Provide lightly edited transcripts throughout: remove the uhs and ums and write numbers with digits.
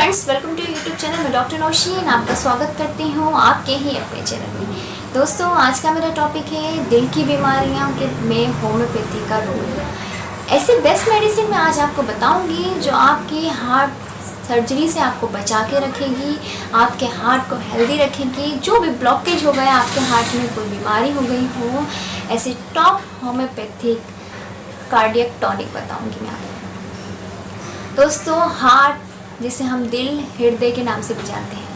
Friends, welcome to YouTube channel. मैं doctor Nausheen आपका स्वागत करती हूँ आपके ही अपने चैनल में। दोस्तों, आज का मेरा टॉपिक है दिल की बीमारियों के में होम्योपैथी का रोल। ऐसे बेस्ट मेडिसिन मैं आज आपको बताऊंगी जो आपकी हार्ट सर्जरी से आपको बचा के रखेगी, आपके हार्ट को हेल्दी रखेगी। जो भी ब्लॉकेज हो गया आपके हार्ट में, कोई बीमारी हो गई हो, ऐसे टॉप होम्योपैथिक कार्डियक टॉनिक बताऊंगी मैं आपको। दोस्तों, हार्ट जिसे हम दिल हृदय के नाम से भी जानते हैं,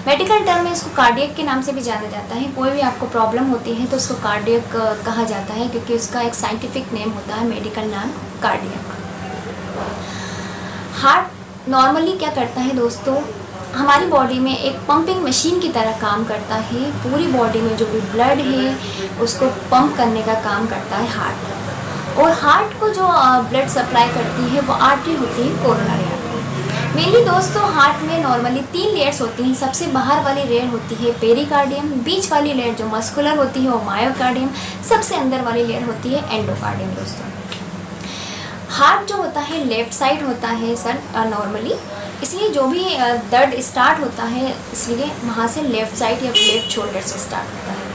मेडिकल टर्म में इसको कार्डियक के नाम से भी जाना जाता है। कोई भी आपको प्रॉब्लम होती है तो उसको कार्डियक कहा जाता है, क्योंकि उसका एक साइंटिफिक नेम होता है, मेडिकल नाम कार्डियक। हार्ट नॉर्मली क्या करता है दोस्तों, हमारी बॉडी में एक पंपिंग मशीन की तरह काम करता है। पूरी बॉडी में जो भी ब्लड है उसको पंप करने का काम करता है हार्ट। और हार्ट को जो ब्लड सप्लाई करती है वो आर्टरी होती है, कोरोनरी आर्टरी। मेनली दोस्तों, हार्ट में नॉर्मली 3 लेयर्स होती हैं। सबसे बाहर वाली लेयर होती है पेरिकार्डियम, बीच वाली लेयर जो मस्कुलर होती है वो मायोकार्डियम, सबसे अंदर वाली लेयर होती है एंडोकार्डियम। दोस्तों, हार्ट जो होता है लेफ्ट साइड होता है सर नॉर्मली, इसलिए जो भी दर्द स्टार्ट होता है इसलिए वहाँ से लेफ्ट साइड या लेफ्ट शोल्डर से स्टार्ट होता है।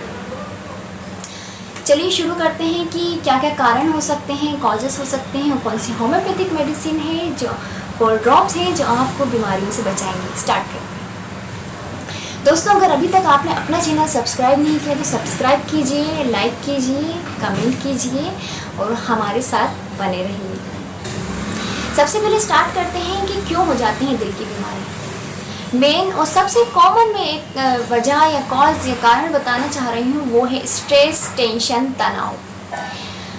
चलिए शुरू करते हैं कि क्या क्या कारण हो सकते हैं, कॉजेस हो सकते हैं, और कौन सी होम्योपैथिक मेडिसिन है, जो कोल्ड ड्रॉप्स हैं जो आपको बीमारियों से बचाएंगे। स्टार्ट करते हैं। दोस्तों, अगर अभी तक आपने अपना चैनल सब्सक्राइब नहीं किया तो सब्सक्राइब कीजिए, लाइक कीजिए, कमेंट कीजिए और हमारे साथ बने रहिए। सबसे पहले स्टार्ट करते हैं कि क्यों हो जाती है दिल की बीमारी। मेन और सबसे कॉमन में एक वजह या कॉज या कारण बताना चाह रही हूँ, वो है स्ट्रेस, टेंशन, तनाव।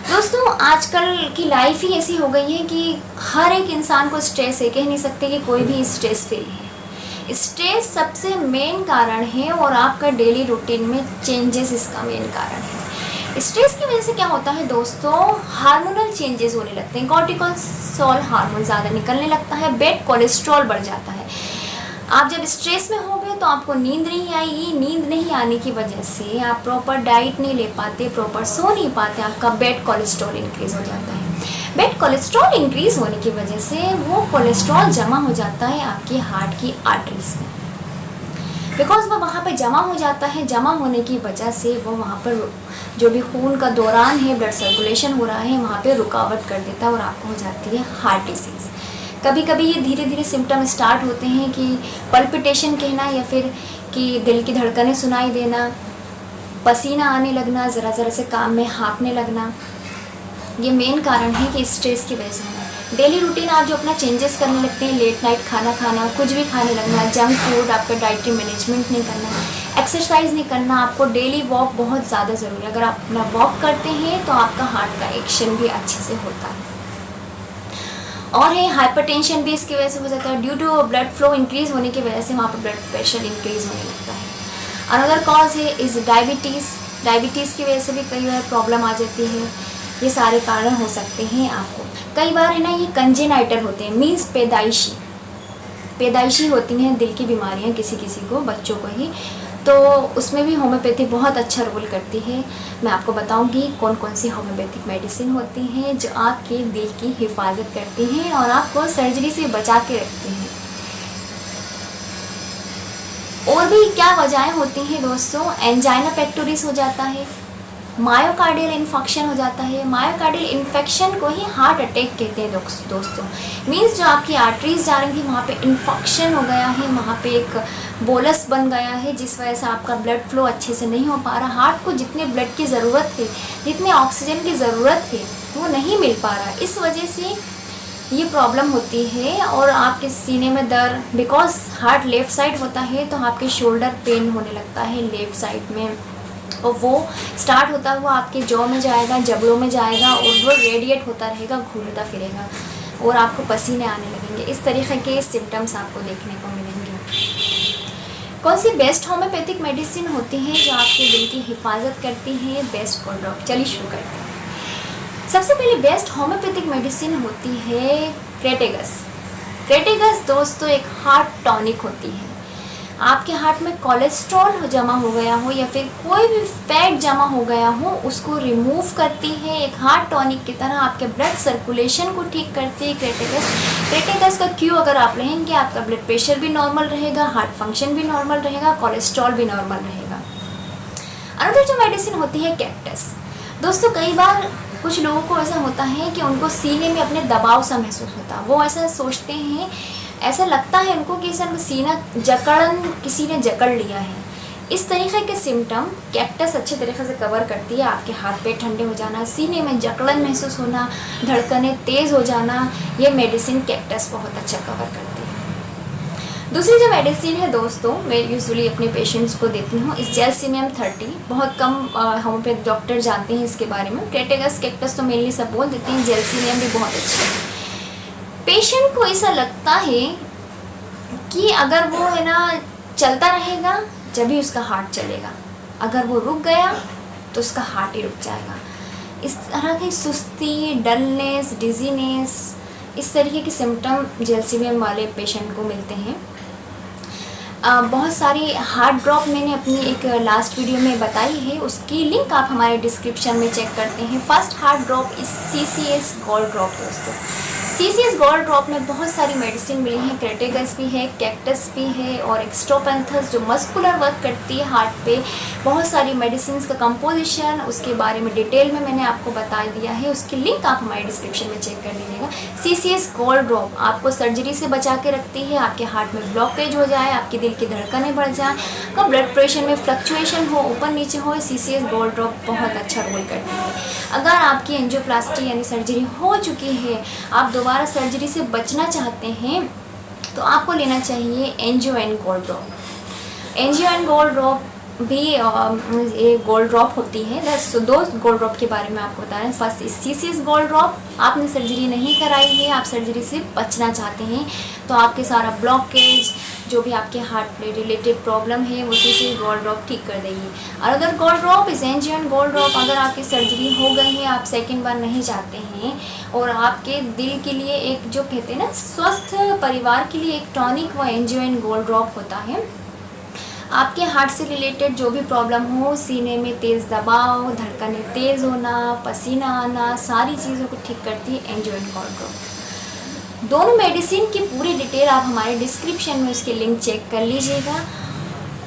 दोस्तों, आजकल की लाइफ ही ऐसी हो गई है कि हर एक इंसान को स्ट्रेस है, कह नहीं सकते कि कोई भी स्ट्रेस फ्री है। स्ट्रेस सबसे मेन कारण है और आपका डेली रूटीन में चेंजेस इसका मेन कारण है। स्ट्रेस की वजह से क्या होता है दोस्तों, हार्मोनल चेंजेस होने लगते हैं। कॉर्टिकोस्टेरॉल हार्मोन ज़्यादा निकलने लगता है, बैड कोलेस्ट्रॉल बढ़ जाता है। आप जब स्ट्रेस में हो गए तो आपको नींद नहीं आएगी। नींद नहीं आने की वजह से आप प्रॉपर डाइट नहीं ले पाते, प्रॉपर सो नहीं पाते, आपका बैड कोलेस्ट्रॉल इंक्रीज़ हो जाता है। बैड कोलेस्ट्रॉल इंक्रीज़ होने की वजह से वो कोलेस्ट्रॉल जमा हो जाता है आपकी हार्ट की आर्टरीज में। बिकॉज वो वहाँ पे जमा हो जाता है, जमा होने की वजह से वो वहाँ पर जो भी खून का दौरान है, ब्लड सर्कुलेशन हो रहा है, वहाँ पे रुकावट कर देता है और आपको हो जाती है हार्ट डिसीज़। कभी कभी ये धीरे धीरे सिम्टम स्टार्ट होते हैं कि पल्पिटेशन कहना, या फिर कि दिल की धड़कनें सुनाई देना, पसीना आने लगना, ज़रा ज़रा से काम में हाँकने लगना। ये मेन कारण है कि स्ट्रेस की वजह से होना। डेली रूटीन आप जो अपना चेंजेस करने लगते हैं, लेट नाइट खाना खाना, कुछ भी खाने लगना, जंक फूड, आपका डाइटरी मैनेजमेंट नहीं करना, एक्सरसाइज नहीं करना, आपको डेली वॉक बहुत ज़्यादा ज़रूरी है। अगर आप अपना वॉक करते हैं तो आपका हार्ट का एक्शन भी अच्छे से होता है। और है हाइपरटेंशन भी इसकी वजह से हो जाता है। Due to blood flow increase होने की वजह से वहाँ पर ब्लड प्रेशर इंक्रीज़ होने लगता है। अनदर कॉज है इज़ डायबिटीज़। डायबिटीज़ की वजह से भी कई बार प्रॉब्लम आ जाती है। ये सारे कारण हो सकते हैं आपको। कई बार है ना, ये कंजेनाइटल होते हैं, मीन्स पैदाइशी होती हैं दिल की बीमारियाँ किसी किसी को, बच्चों को ही। तो उसमें भी होम्योपैथी बहुत अच्छा रोल करती है। मैं आपको बताऊंगी कौन कौन सी होम्योपैथिक मेडिसिन होती हैं जो आपके दिल की हिफाजत करती हैं और आपको सर्जरी से बचा के रखती हैं। और भी क्या वजहें होती हैं दोस्तों, एंजाइना पेक्टोरिस हो जाता है, मायोकार्डियल इन्फेक्शन हो जाता है। मायोकार्डियल इन्फेक्शन को ही हार्ट अटैक कहते हैं दोस्तों। मीन्स जो आपकी आर्टरीज जा रही थी वहाँ पे इन्फेक्शन हो गया है, वहाँ पे एक बोलस बन गया है, जिस वजह से आपका ब्लड फ्लो अच्छे से नहीं हो पा रहा। हार्ट को जितने ब्लड की ज़रूरत है, जितने ऑक्सीजन की ज़रूरत है, वो नहीं मिल पा रहा। इस वजह से ये प्रॉब्लम होती है। और आपके सीने में दर्द, बिकॉज हार्ट लेफ़्ट साइड होता है तो आपके शोल्डर पेन होने लगता है लेफ़्ट साइड में, और वो स्टार्ट होता हुआ आपके जॉ में जाएगा, जबड़ों में जाएगा, और वो रेडिएट होता रहेगा, घूमता फिरेगा, और आपको पसीने आने लगेंगे। इस तरीके के सिम्टम्स आपको देखने को मिलेंगे। कौन सी बेस्ट होम्योपैथिक मेडिसिन होती हैं जो आपके दिल की हिफाजत करती हैं? Best cold drop. चलिए शुरू करते हैं। सबसे पहले बेस्ट होम्योपैथिक मेडिसिन होती है क्रेटेगस। क्रेटेगस दोस्तों एक हार्ट टॉनिक होती है। आपके हार्ट में कोलेस्ट्रॉल जमा हो गया हो या फिर कोई भी फैट जमा हो गया हो, उसको रिमूव करती है। एक हार्ट टॉनिक की तरह आपके ब्लड सर्कुलेशन को ठीक करती है क्रेटेगस। क्रेटेगस का क्यू अगर आप लेंगे, आपका ब्लड प्रेशर भी नॉर्मल रहेगा, हार्ट फंक्शन भी नॉर्मल रहेगा, कोलेस्ट्रॉल भी नॉर्मल रहेगा। अनदर जो मेडिसिन होती है कैक्टस। दोस्तों कई बार कुछ लोगों को ऐसा होता है कि उनको सीने में अपने दबाव सा महसूस होता है, वो ऐसा सोचते हैं, ऐसा लगता है उनको कि ऐसा सीना किसी ने जकड़ लिया है। इस तरीके के सिम्टम कैक्टस अच्छे तरीके से कवर करती है। आपके हाथ पैर ठंडे हो जाना, सीने में जकड़न महसूस होना, धड़कनें तेज़ हो जाना, ये मेडिसिन कैक्टस बहुत अच्छा कवर करती है। दूसरी जो मेडिसिन है दोस्तों, मैं यूजुअली अपने पेशेंट्स को देती हूँ, इस जेलसीनियम 30। बहुत कम होम्योपैथ डॉक्टर जानते हैं इसके बारे में। क्रेटेगस कैक्टस तो मेनली सब बोल देते हैं, जेलसीनियम भी बहुत अच्छा है। पेशेंट को ऐसा लगता है कि अगर वो है ना चलता रहेगा जब भी उसका हार्ट चलेगा, अगर वो रुक गया तो उसका हार्ट ही रुक जाएगा। इस तरह की सुस्ती, डलनेस, डिजीनेस, इस तरीके के सिम्टम जेलसीनियम वाले पेशेंट को मिलते हैं। बहुत सारी हार्ट ड्रॉप मैंने अपनी एक लास्ट वीडियो में बताई है, उसकी लिंक आप हमारे डिस्क्रिप्शन में चेक करते हैं। फर्स्ट हार्ट ड्रॉप इस CCS गोल्ड ड्रॉप दोस्तों। CCS गोल्ड ड्रॉप में बहुत सारी मेडिसिन मिली है, क्रेटेगस भी है, कैक्टस भी है और एक्स्ट्रोपेंथस जो मस्कुलर वर्क करती है हार्ट पे। बहुत सारी मेडिसिन का कंपोजिशन, उसके बारे में डिटेल में मैंने आपको बता दिया है, उसकी लिंक आप हमारे डिस्क्रिप्शन में चेक कर लीजिएगा। CCS गोल्ड ड्रॉप आपको सर्जरी से बचा के रखती है, आपके हार्ट में ब्लॉकेज हो जाए, आपके दिल की धड़कनें बढ़ जाए, आपका ब्लड प्रेशर में फ्लक्चुएशन हो, ऊपर नीचे हो, CCS गोल्ड ड्रॉप बहुत अच्छा रोल करती है। अगर आपकी एंजियोप्लास्टी यानी सर्जरी हो चुकी है, आप दोबारा सर्जरी से बचना चाहते हैं, तो आपको लेना चाहिए angio and gold drop. Angio and gold drop भी ये गोल्ड ड्रॉप होती है। दो गोल्ड ड्रॉप के बारे में आपको बता रहे हैं। फर्स्ट CCS गोल्ड ड्रॉप, आपने सर्जरी नहीं कराई है, आप सर्जरी से बचना चाहते हैं, तो आपके सारा ब्लॉकेज, जो भी आपके हार्ट रिलेटेड प्रॉब्लम है, वो CCS गोल्ड ड्रॉप ठीक कर देगी। और अगर gold drop is angio and gold drop, अगर आपकी सर्जरी हो गई है, आप सेकेंड बार नहीं चाहते हैं और आपके दिल के लिए एक जो कहते हैं ना स्वस्थ परिवार के लिए एक टॉनिक, वो एंजियो एंड गोल्ड ड्रॉप होता है। आपके हार्ट से रिलेटेड जो भी प्रॉब्लम हो, सीने में तेज़ दबाव, धड़कनें तेज़ होना, पसीना आना, सारी चीज़ों को ठीक करती है एंजियो एंड गोल्ड ड्रॉप। दोनों मेडिसिन की पूरी डिटेल आप हमारे डिस्क्रिप्शन में उसकी लिंक चेक कर लीजिएगा।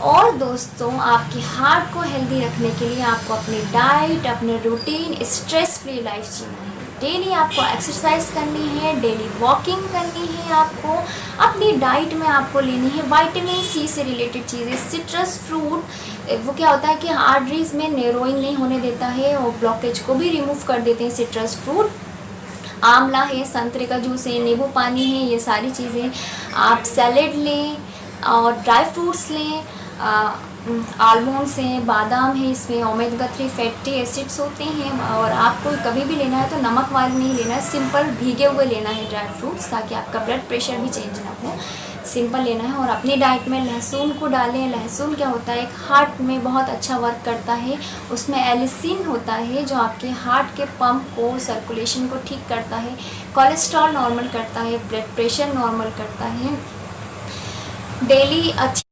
और दोस्तों आपके हार्ट को हेल्दी रखने के लिए आपको अपनी डाइट, अपने रूटीन, स्ट्रेस फ्री लाइफ जीना है। डेली आपको एक्सरसाइज करनी है, डेली वॉकिंग करनी है, आपको अपनी डाइट में आपको लेनी है विटामिन C से रिलेटेड चीज़ें। सिट्रस फ्रूट, वो क्या होता है कि आर्टरीज में नेरोइंग नहीं होने देता है और ब्लॉकेज को भी रिमूव कर देते हैं सिट्रस फ्रूट। आंवला है, संतरे का जूस है, नींबू पानी है, ये सारी चीज़ें आप सैलेड लें और ड्राई फ्रूट्स लें। आलमंड्स हैं, बादाम है, इसमें ओमेगा 3 फैटी एसिड्स होते हैं। और आपको कभी भी लेना है तो नमक वाले नहीं लेना है, सिंपल भीगे हुए लेना है ड्राई फ्रूट्स, ताकि आपका ब्लड प्रेशर भी चेंज ना हो। सिंपल लेना है। और अपनी डाइट में लहसुन को डालें। लहसुन क्या होता है, एक हार्ट में बहुत अच्छा वर्क करता है, उसमें एलिसिन होता है जो आपके हार्ट के पंप को, सर्कुलेशन को ठीक करता है, कोलेस्ट्रॉल नॉर्मल करता है, ब्लड प्रेशर नॉर्मल करता है। डेली अच्छी